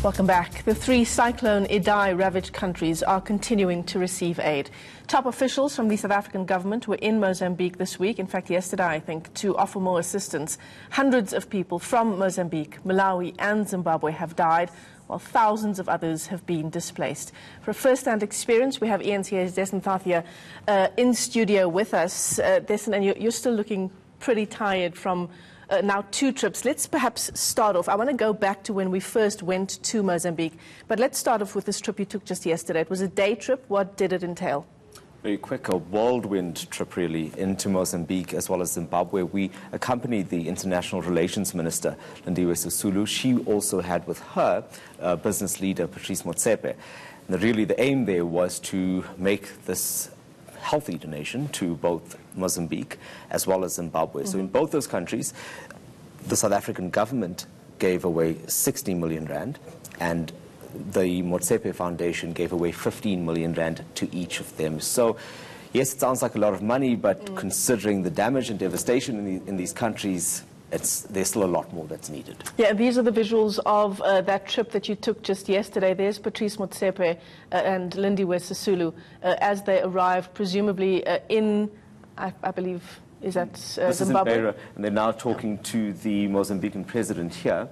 Welcome back. The three Cyclone Idai-ravaged countries are continuing to receive aid. Top officials from the South African government were in Mozambique this week, in fact yesterday I think, to offer more assistance. Hundreds of people from Mozambique, Malawi and Zimbabwe have died, while thousands of others have been displaced. For a first-hand experience, we have eNCA's Dasen Thathiah in studio with us. Dasen, and you're still looking pretty tired from now 2 trips. Let's perhaps start off. I want to go back to when we first went to Mozambique, but let's start off with this trip you took just yesterday. It was a day trip. What did it entail? Very quick, a whirlwind trip really into Mozambique as well as Zimbabwe. We accompanied the International Relations Minister, Idai-ravaged Sisulu. She also had with her business leader, Patrice Motsepe. And really the aim there was to make this healthy donation to both Mozambique as well as Zimbabwe. So in both those countries, the South African government gave away 60 million rand and the Motsepe Foundation gave away 15 million rand to each of them. So yes, it sounds like a lot of money, but considering the damage and devastation in these countries, there's still a lot more that's needed. Yeah, these are the visuals of that trip that you took just yesterday. There's Patrice Motsepe and Idai-ravaged Sisulu as they arrived, presumably in, I believe, is that Zimbabwe? This is in Beira, and they're now talking to the Mozambican president here.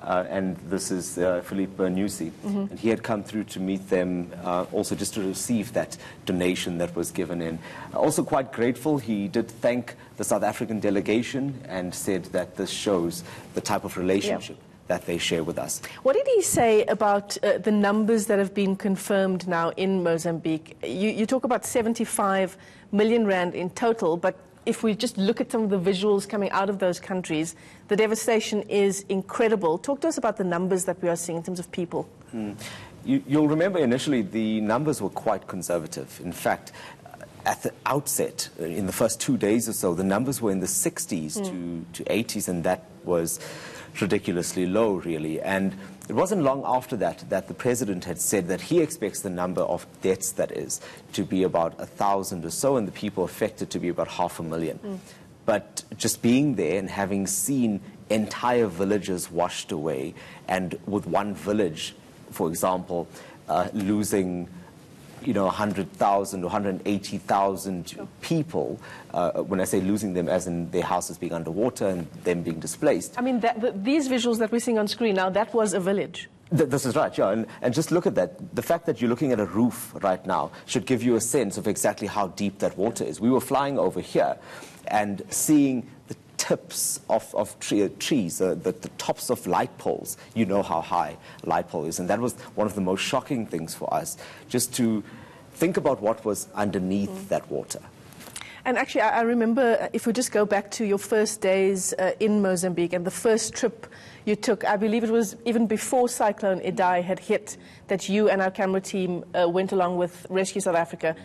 And this is Philippe Nyusi, and he had come through to meet them also just to receive that donation that was given in. Also quite grateful, he did thank the South African delegation and said that this shows the type of relationship that they share with us. What did he say about the numbers that have been confirmed now in Mozambique? You talk about 75 million rand in total, but if we just look at some of the visuals coming out of those countries, the devastation is incredible. Talk to us about the numbers that we are seeing in terms of people. You'll remember initially the numbers were quite conservative. In fact, at the outset, in the first 2 days or so, the numbers were in the 60s to 80s, and that was ridiculously low, really. And it wasn't long after that that the president had said that he expects the number of deaths, that is, to be about 1,000 or so, and the people affected to be about 500,000. But just being there and having seen entire villages washed away, and with one village, for example, losing 100,000 or 180,000 people, when I say losing them as in their houses being underwater and them being displaced. I mean, these visuals that we're seeing on screen now, that was a village. This is right, yeah, and just look at that. The fact that you're looking at a roof right now should give you a sense of exactly how deep that water is. We were flying over here and seeing the tips of trees, the tops of light poles. You know how high a light pole is, and that was one of the most shocking things for us, just to think about what was underneath that water. And actually, I remember, if we just go back to your first days in Mozambique and the first trip you took, I believe it was even before Cyclone Idai had hit, that you and our camera team went along with Rescue South Africa,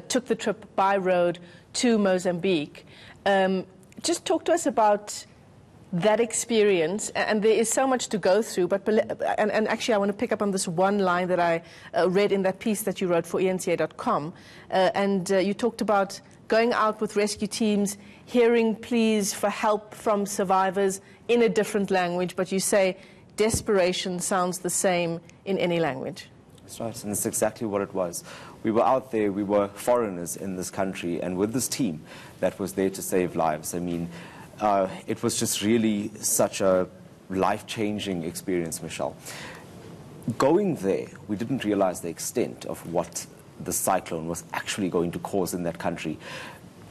took the trip by road to Mozambique. Just talk to us about that experience, and there is so much to go through, and actually I want to pick up on this one line that I read in that piece that you wrote for eNCA.com, and you talked about going out with rescue teams, hearing pleas for help from survivors in a different language, but you say desperation sounds the same in any language. That's right, and that's exactly what it was. We were out there, we were foreigners in this country, and with this team that was there to save lives. I mean, it was just really such a life-changing experience, Michelle. Going there, we didn't realize the extent of what the cyclone was actually going to cause in that country.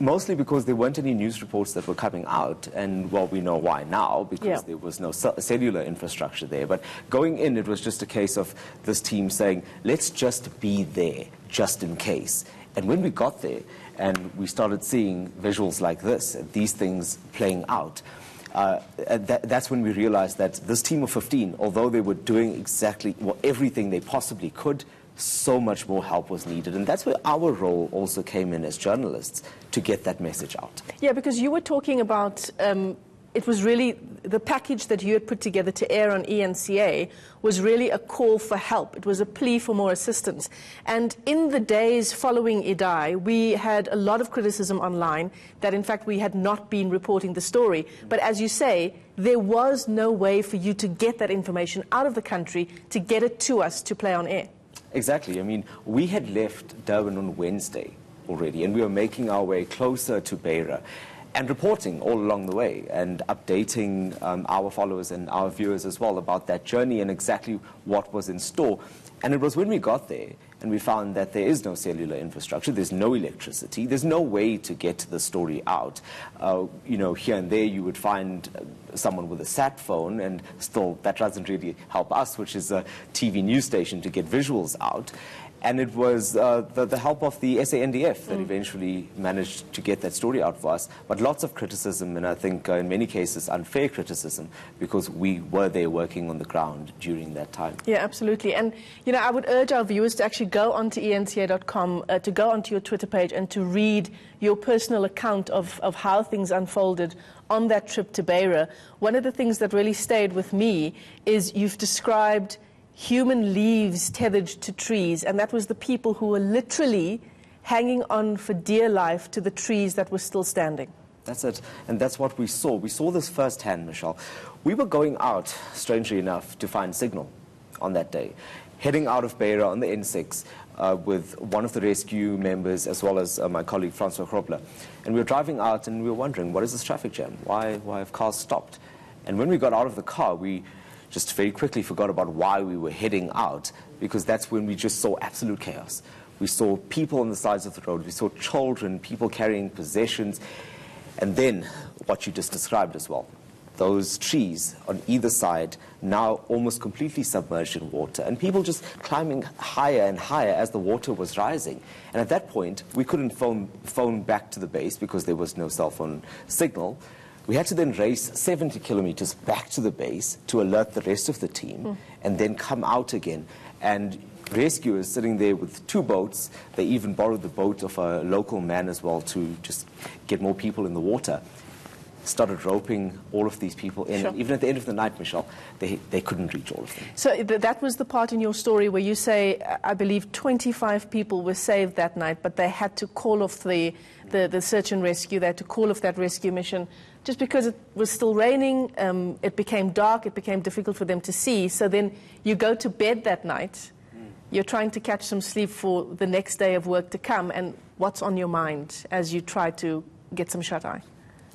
Mostly because there weren't any news reports that were coming out, and well, we know why now, because there was no cellular infrastructure there. But going in, it was just a case of this team saying, let's just be there, just in case. And when we got there, and we started seeing visuals like this, these things playing out, that's when we realized that this team of 15, although they were doing exactly everything they possibly could, so much more help was needed. And that's where our role also came in as journalists, to get that message out. Yeah, because you were talking about, it was really the package that you had put together to air on eNCA was really a call for help. It was a plea for more assistance. And in the days following Idai, we had a lot of criticism online that, in fact, we had not been reporting the story. But as you say, there was no way for you to get that information out of the country, to get it to us to play on air. Exactly. I mean, we had left Durban on Wednesday already, and we were making our way closer to Beira and reporting all along the way and updating our followers and our viewers as well about that journey and exactly what was in store. And it was when we got there and we found that there is no cellular infrastructure, there's no electricity, there's no way to get the story out. You know, here and there you would find someone with a sat phone, and still that doesn't really help us, which is a TV news station, to get visuals out. And it was the help of the SANDF that eventually managed to get that story out for us. But lots of criticism, and I think in many cases unfair criticism, because we were there working on the ground during that time. Yeah, absolutely. And, you know, I would urge our viewers to actually go onto eNCA.com, to go onto your Twitter page and to read your personal account of how things unfolded on that trip to Beira. One of the things that really stayed with me is you've described human leaves tethered to trees, and that was the people who were literally hanging on for dear life to the trees that were still standing. That's it, and that's what we saw. We saw this firsthand, Michelle. We were going out, strangely enough, to find signal on that day, heading out of Beira on the N6 with one of the rescue members as well as my colleague Francois Kropler. And we were driving out and we were wondering, what is this traffic jam? Why have cars stopped? And when we got out of the car, we just very quickly forgot about why we were heading out, because that's when we just saw absolute chaos. We saw people on the sides of the road, we saw children, people carrying possessions, and then what you just described as well. Those trees on either side now almost completely submerged in water, and people just climbing higher and higher as the water was rising. And at that point, we couldn't phone back to the base because there was no cell phone signal. We had to then race 70 kilometers back to the base to alert the rest of the team and then come out again. And rescuers sitting there with 2 boats, they even borrowed the boat of a local man as well to just get more people in the water, started roping all of these people in. Sure. And even at the end of the night, Michelle, they couldn't reach all of them. So that was the part in your story where you say, I believe 25 people were saved that night, but they had to call off the search and rescue. They had to call off that rescue mission just because it was still raining. It became dark. It became difficult for them to see. So then you go to bed that night. You're trying to catch some sleep for the next day of work to come. And what's on your mind as you try to get some shut-eye?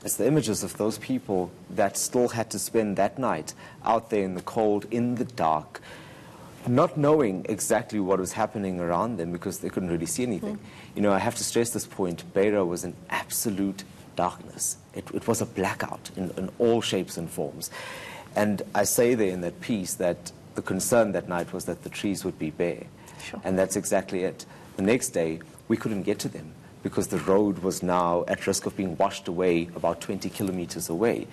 It's the images of those people that still had to spend that night out there in the cold, in the dark, not knowing exactly what was happening around them because they couldn't really see anything. You know, I have to stress this point. Beira was in absolute darkness. It was a blackout in all shapes and forms. And I say there in that piece that the concern that night was that the trees would be bare. Sure. And that's exactly it. The next day, we couldn't get to them because the road was now at risk of being washed away about 20 kilometers away.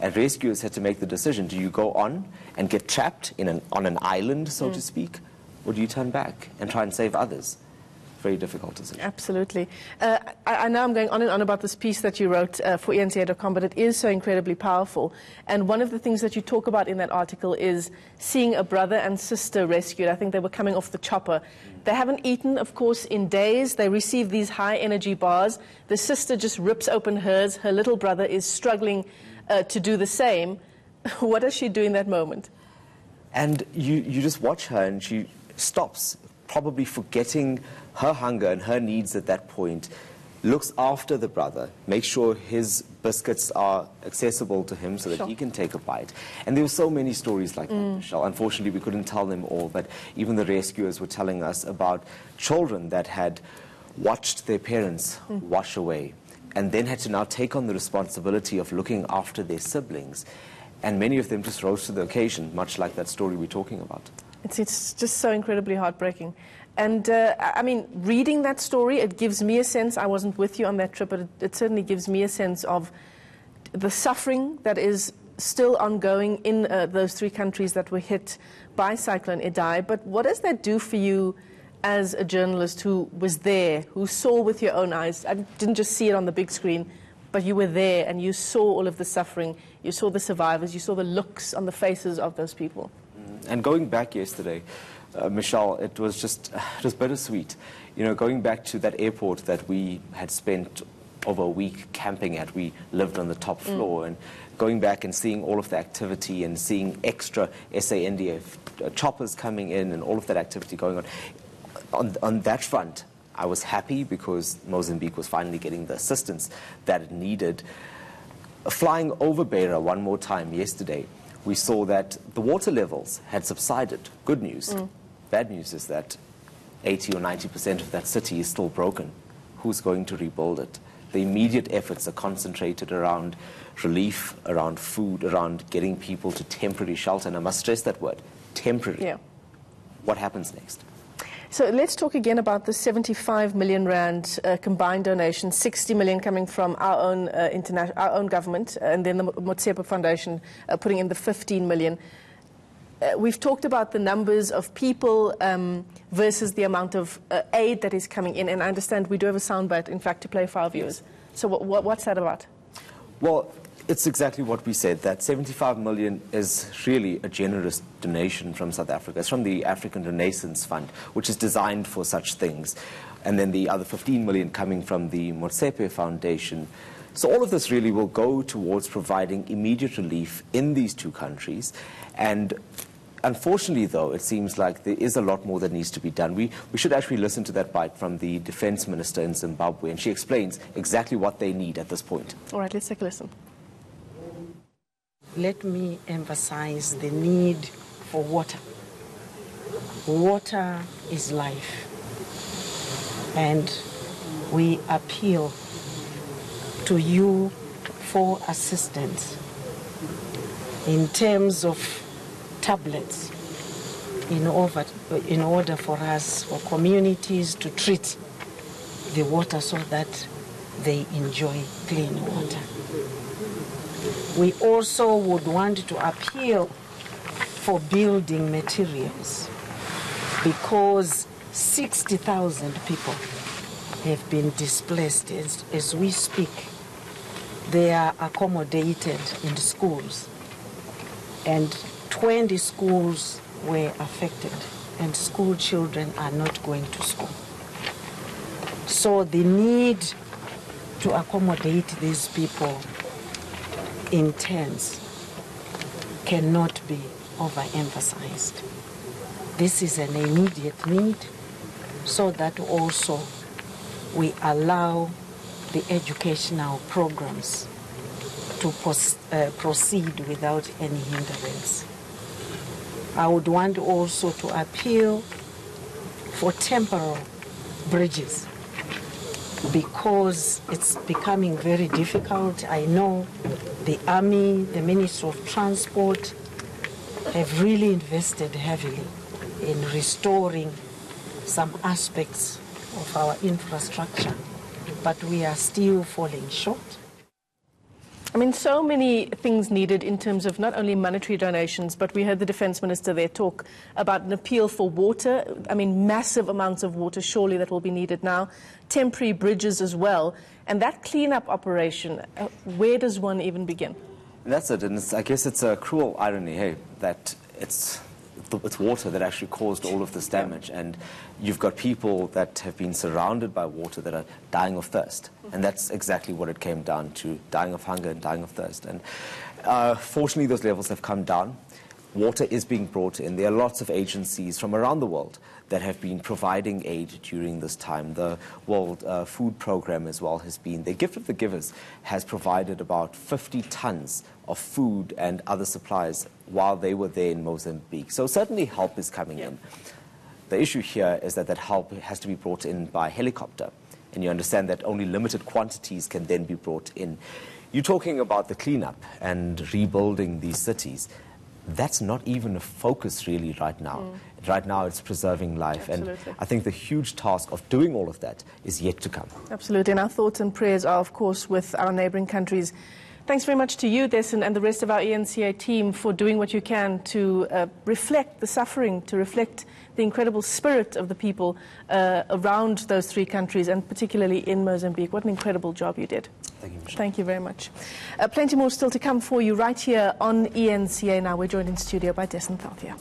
And rescuers had to make the decision, do you go on and get trapped on an island, so to speak, or do you turn back and try and save others? Very difficult decision. Absolutely. I know I'm going on and on about this piece that you wrote for eNCA.com, but it is so incredibly powerful. And one of the things that you talk about in that article is seeing a brother and sister rescued. I think they were coming off the chopper. They haven't eaten, of course, in days. They receive these high-energy bars. The sister just rips open hers. Her little brother is struggling to do the same. What does she do in that moment? And you just watch her, and she stops, probably forgetting her hunger and her needs at that point, looks after the brother, makes sure his biscuits are accessible to him so that he can take a bite. And there were so many stories like that, Michelle. Unfortunately, we couldn't tell them all, but even the rescuers were telling us about children that had watched their parents wash away and then had to now take on the responsibility of looking after their siblings. And many of them just rose to the occasion, much like that story we're talking about. It's just so incredibly heartbreaking. And, I mean, reading that story, it gives me a sense, I wasn't with you on that trip, but it certainly gives me a sense of the suffering that is still ongoing in those 3 countries that were hit by Cyclone Idai. But what does that do for you as a journalist who was there, who saw with your own eyes? I didn't just see it on the big screen, but you were there and you saw all of the suffering. you saw the survivors, you saw the looks on the faces of those people. And going back yesterday, Michelle, it was bittersweet. You know, going back to that airport that we had spent over a week camping at. We lived on the top floor, and going back and seeing all of the activity and seeing extra SANDF choppers coming in and all of that activity going on that front, I was happy because Mozambique was finally getting the assistance that it needed. Flying over Beira one more time yesterday, we saw that the water levels had subsided. Good news. Bad news is that 80 or 90% of that city is still broken. Who's going to rebuild it? The immediate efforts are concentrated around relief, around food, around getting people to temporary shelter. And I must stress that word, temporary. Yeah. What happens next? So let's talk again about the 75 million rand combined donation, 60 million coming from our own government, and then the Motsepe Foundation putting in the 15 million. We've talked about the numbers of people versus the amount of aid that is coming in, and I understand we do have a soundbite, in fact, to play for our viewers. Yes. So what's that about? Well, it's exactly what we said, that 75 million is really a generous donation from South Africa. It's from the African Renaissance Fund, which is designed for such things. And then the other 15 million coming from the Motsepe Foundation. So all of this really will go towards providing immediate relief in these two countries. And unfortunately, though, it seems like there is a lot more that needs to be done. We should actually listen to that bite from the Defense Minister in Zimbabwe, and she explains exactly what they need at this point. All right, let's take a listen. Let me emphasize the need for water. Water is life. And we appeal to you for assistance in terms of tablets in order for us, for communities to treat the water so that they enjoy clean water. We also would want to appeal for building materials because 60,000 people have been displaced as we speak. They are accommodated in schools, and 20 schools were affected, and school children are not going to school. So the need to accommodate these people in turns cannot be overemphasized. This is an immediate need, so that also we allow the educational programs to proceed without any hindrance. I would want also to appeal for temporary bridges because it's becoming very difficult. I know the Army, the Ministry of Transport have really invested heavily in restoring some aspects of our infrastructure, but we are still falling short. I mean, so many things needed in terms of not only monetary donations, but we heard the Defense Minister there talk about an appeal for water. I mean, massive amounts of water, surely that will be needed now. Temporary bridges as well. And that cleanup operation, where does one even begin? That's it, and I guess it's a cruel irony, hey, that it's water that actually caused all of this damage, and you've got people that have been surrounded by water that are dying of thirst, and that's exactly what it came down to, dying of hunger and dying of thirst. And fortunately those levels have come down. Water is being brought in. There are lots of agencies from around the world that have been providing aid during this time. The World Food Programme as well has been. The Gift of the Givers has provided about 50 tons of food and other supplies while they were there in Mozambique. So certainly help is coming in. The issue here is that that help has to be brought in by helicopter. And you understand that only limited quantities can then be brought in. You're talking about the cleanup and rebuilding these cities. That's not even a focus really right now. Right now it's preserving life. Absolutely. And I think the huge task of doing all of that is yet to come. Absolutely. And our thoughts and prayers are, of course, with our neighbouring countries. Thanks very much to you, Dasen, and the rest of our eNCA team for doing what you can to reflect the suffering, to reflect the incredible spirit of the people around those three countries, and particularly in Mozambique. What an incredible job you did. Thank you, Michelle. Thank you very much. Plenty more still to come for you right here on eNCA. Now we're joined in studio by Dasen Thathiah.